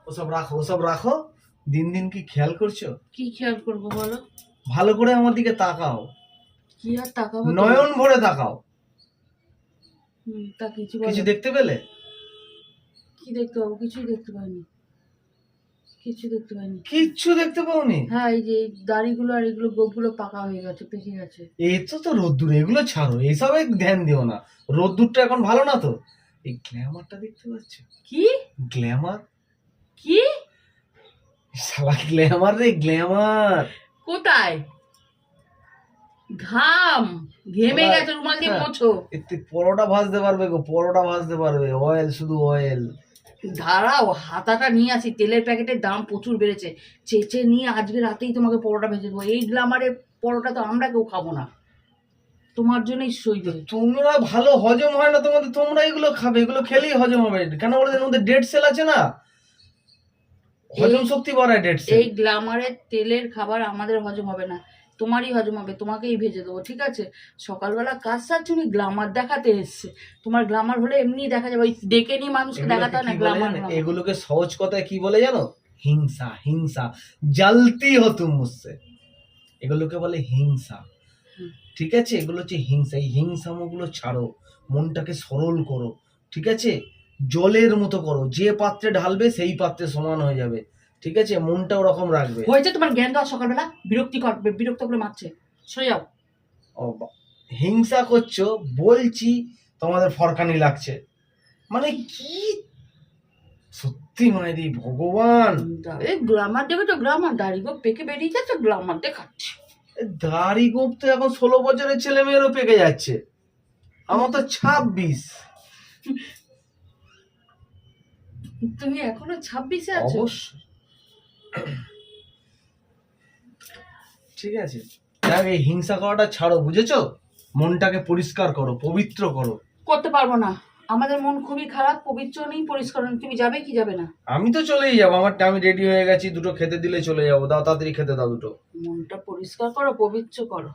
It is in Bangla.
ওসব রাখো, ওসব রাখো। দিন দিন কি খেয়াল করছো? কি খেয়াল করবো বলো? ভালো করে আমার দিকে তাকাও, কি আর তাকাবো? নয়ন ভরে তাকাও। তা কিছু কিছু বলো। দেখতে পেলে? কি দেখতে পাবো? কিছুই দেখতে পাইনি, কিছু দেখতে পাইনি। কিচ্ছু দেখতে পাওনি? হ্যাঁ, এই যে এই দাড়িগুলো আর এগুলো গোপগুলো পাকা হয়ে গেছে, পেকে গেছে। এই তো রোদ্দুর, এগুলো ছাড়ো, এসবে ধ্যান দিও না। রোদ্দুরটা এখন ভালো না তো। এই গ্ল্যামারটা দেখতে পাচ্ছ? কি গ্ল্যামার? কি? শালা গ্ল্যামার রে, গ্ল্যামার। কোথায়? ঘাম ঘেমে শালা, গেছে, রুমাল দিয়ে হ্যাঁ, মোছো। একটু পরোটা ভাজতে পারবে গো, পরোটা ভাজতে পারবে। অয়েল, শুধু অয়েল। দাঁড়াও, হাতাটা নিয়ে আসি। তেলের প্যাকেটের দাম প্রচুর বেড়েছে, চেঁচে নিয়ে আজকে রাতেই তোমাকে পরোটা ভেজে দেবো। এই গ্লামারের পরোটা তো আমরা কেউ খাবো না, তোমার জন্যই সইবে। তোমরা ভালো হজম হয় না তোমাদের, তোমরা এগুলো খাবে, এগুলো খেলেই হজম হবে। কেন বলে এর মধ্যে ডেড সেল আছে না, হজম শক্তি বাড়ায় ডেড সেল। এই গ্লামারের তেলের খাবার আমাদের হজম হবে না, তোমারই হজম হবে। তোমাকেই ভেজে দেবো, ঠিক আছে? সকালবেলা কাজ সারছি, উনি গ্লামার দেখাতে এসছে। তোমার গ্লামার হলে এমনি দেখা যাবে, ওই ডেকে নিয়ে মানুষকে দেখাতে হয় না গ্লামার। এগুলোকে সহজ কথায় কি বলে জানো? হিংসা। হিংসা, জ্বলতি হো তুম মুঝসে, এগুলোকে বলে হিংসা। ঠিক আছে, এগুলো হচ্ছে হিংসা। এই হিংসামগুলো ছাড়ো, মনটাকে সরল করো, ঠিক আছে? জলের মতো করো, যে পাত্রে ঢালবে সেই পাত্রে সমান হয়ে যাবে, ঠিক আছে? মনটা ওরকম রাখবে। হয়েছে তোমার জ্ঞান দেওয়া সকালবেলা, বিরক্ত করে মারছে, সরে যাও। হিংসা করছো বলছি, তোমাদের ফরকানি লাগছে। মানে কি সত্যি মায়েরি ভগবান। এই গ্লামার দেবে তো গ্লামার, দাড়ি গো পেকে বেরিয়ে যাচ্ছে, গ্লামার দেখাচ্ছে। দাড়ি গোপ তো এখন 16 বছরের ছেলে মেয়েরও পেকে যাচ্ছে, আমার তো 26। তুমি এখনো 26-এ আছো? অবশ্যই। ঠিক আছে, দেখ, এই হিংসা করাটা ছাড়ো, বুঝেছো? মনটাকে পরিষ্কার করো, পবিত্র করো। করতে পারবো না, আমাদের মন খুবই খারাপ, পবিত্র নেই, পরিষ্কার নেই। তুমি যাবে কি যাবে না? আমি তো চলেই যাবো, আমি রেডি হয়ে গেছি, দুটো খেতে দিলে চলে যাবো। দাও, তাড়াতাড়ি খেতে দাও দুটো। মনটা পরিষ্কার করো, পবিত্র করো।